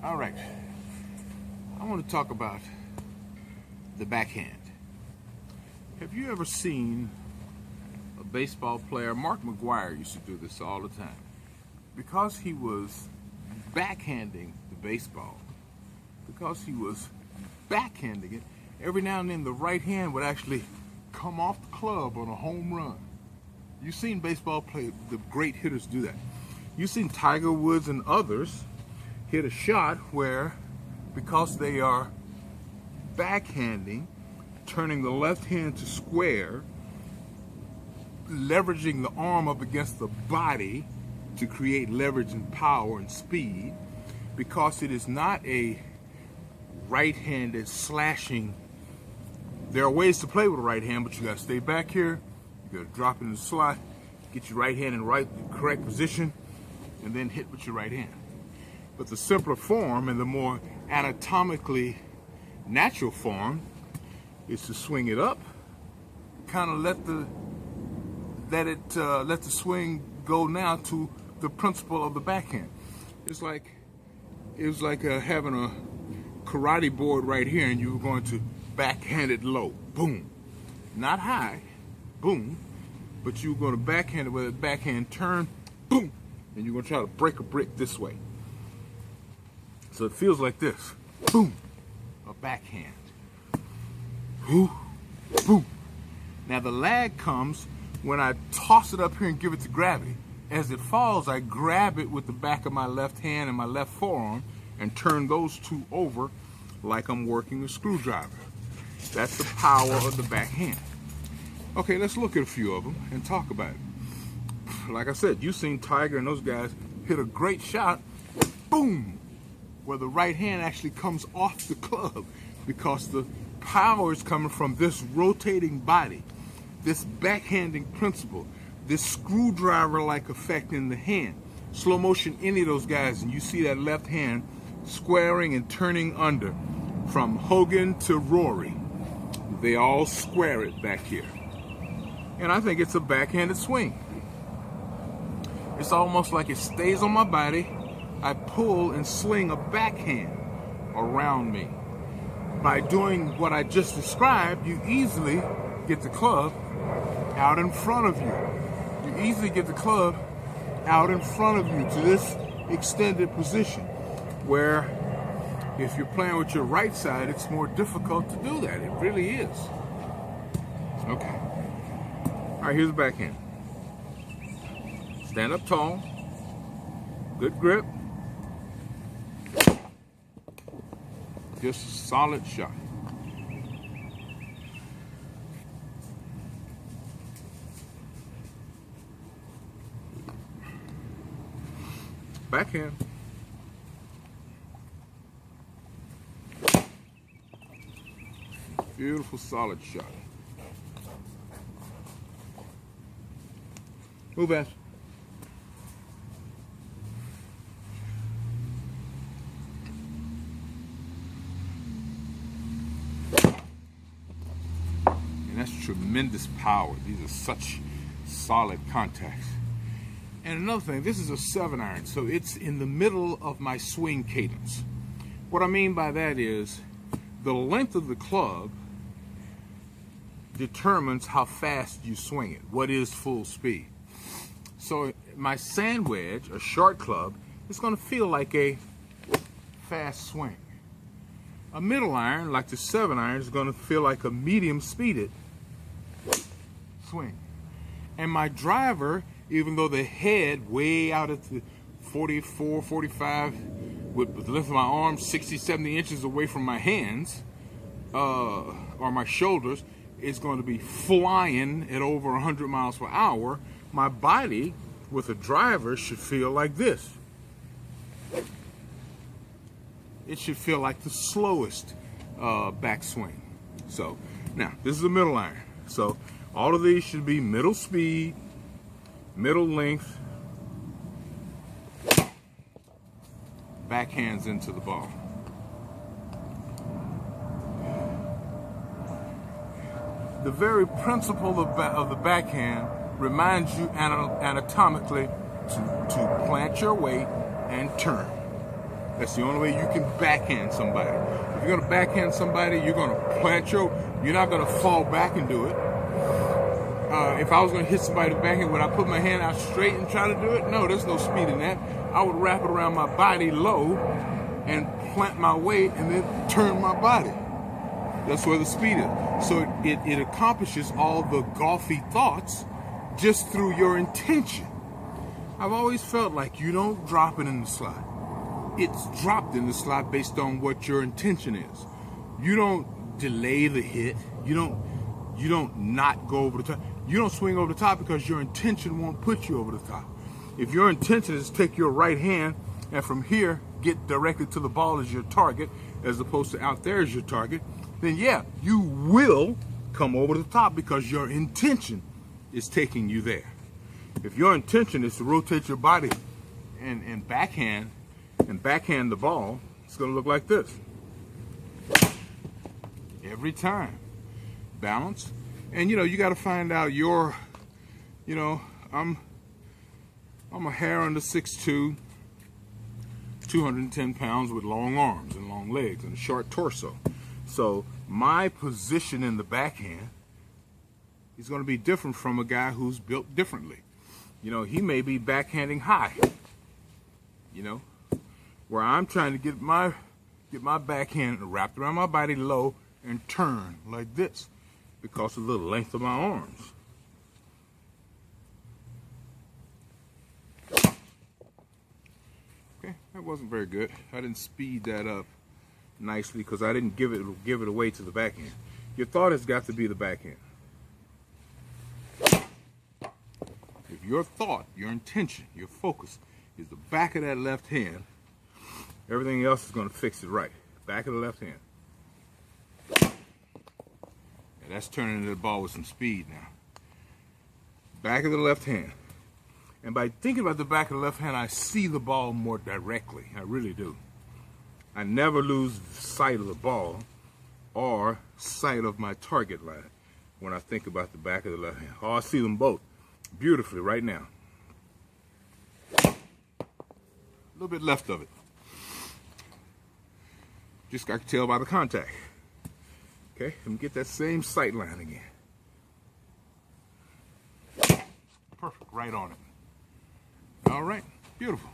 All right, I want to talk about the backhand. Have you ever seen a baseball player? Mark McGwire used to do this all the time. Because he was backhanding the baseball, because he was backhanding it, every now and then the right hand would actually come off the club on a home run. You've seen baseball play, the great hitters do that. You've seen Tiger Woods and others hit a shot where, because they are backhanding, turning the left hand to square, leveraging the arm up against the body to create leverage and power and speed, because it is not a right-handed slashing. There are ways to play with a right hand, but you got to stay back here, you got to drop in the slot, get your right hand in the correct position, and then hit with your right hand. But the simpler form and the more anatomically natural form is to swing it up, kind of let the swing go now to the principle of the backhand. It was like having a karate board right here, and you were going to backhand it low, boom, not high, boom, but you were going to backhand it with a backhand turn, boom, and you're going to try to break a brick this way. So it feels like this, boom, a backhand, boom, boom. Now the lag comes when I toss it up here and give it to gravity. As it falls, I grab it with the back of my left hand and my left forearm and turn those two over like I'm working a screwdriver. That's the power of the backhand. Okay, let's look at a few of them and talk about it. Like I said, you've seen Tiger and those guys hit a great shot, boom, where the right hand actually comes off the club because the power is coming from this rotating body, this backhanding principle, this screwdriver-like effect in the hand. Slow motion any of those guys, and you see that left hand squaring and turning under. From Hogan to Rory, they all square it back here. And I think it's a backhanded swing. It's almost like it stays on my body. I pull and sling a backhand around me. By doing what I just described, you easily get the club out in front of you. You easily get the club out in front of you to this extended position, where if you're playing with your right side, it's more difficult to do that. It really is. Okay. All right, here's the backhand. Stand up tall. Good grip. Just a solid shot. Backhand. Beautiful, solid shot. Move fast. And that's tremendous power. These are such solid contacts. And another thing, this is a 7-iron, so it's in the middle of my swing cadence. What I mean by that is the length of the club determines how fast you swing it. What is full speed? So my sand wedge, a short club, is going to feel like a fast swing. A middle iron, like the 7-iron, is going to feel like a medium speeded swing. And my driver, even though the head way out at the 44, 45, with the length of my arm 60, 70 inches away from my hands, or my shoulders, is going to be flying at over 100 miles per hour. My body with a driver should feel like this. It should feel like the slowest backswing. So now this is a middle iron. So all of these should be middle speed, middle length, backhands into the ball. The very principle of the backhand reminds you anatomically to plant your weight and turn. That's the only way you can backhand somebody. If you're gonna backhand somebody, you're gonna plant you're not gonna fall back and do it. If I was gonna hit somebody with backhand, would I put my hand out straight and try to do it? No, there's no speed in that. I would wrap it around my body low and plant my weight and then turn my body. That's where the speed is. So it accomplishes all the golfy thoughts just through your intention. I've always felt like you don't drop it in the slot. It's dropped in the slot based on what your intention is. You don't delay the hit. You don't not go over the top. You don't swing over the top because your intention won't put you over the top. If your intention is to take your right hand and from here get directly to the ball as your target, as opposed to out there as your target, then yeah, you will come over the top because your intention is taking you there. If your intention is to rotate your body and backhand the ball, it's going to look like this. Every time. Balance. And you got to find out your, I'm a hair under 6'2", 210 pounds with long arms and long legs and a short torso. So my position in the backhand is going to be different from a guy who's built differently. He may be backhanding high, where I'm trying to get my backhand wrapped around my body low and turn like this because of the length of my arms. Okay, that wasn't very good. I didn't speed that up nicely because I didn't give it away to the backhand. Your thought has got to be the backhand. If your thought, your intention, your focus is the back of that left hand, everything else is going to fix it right. Back of the left hand. And that's turning into the ball with some speed now. Back of the left hand. And by thinking about the back of the left hand, I see the ball more directly. I really do. I never lose sight of the ball or sight of my target line when I think about the back of the left hand. Oh, I see them both beautifully right now. A little bit left of it. Just I can tell by the contact. Okay, let me get that same sight line again. Perfect, right on it. All right, beautiful.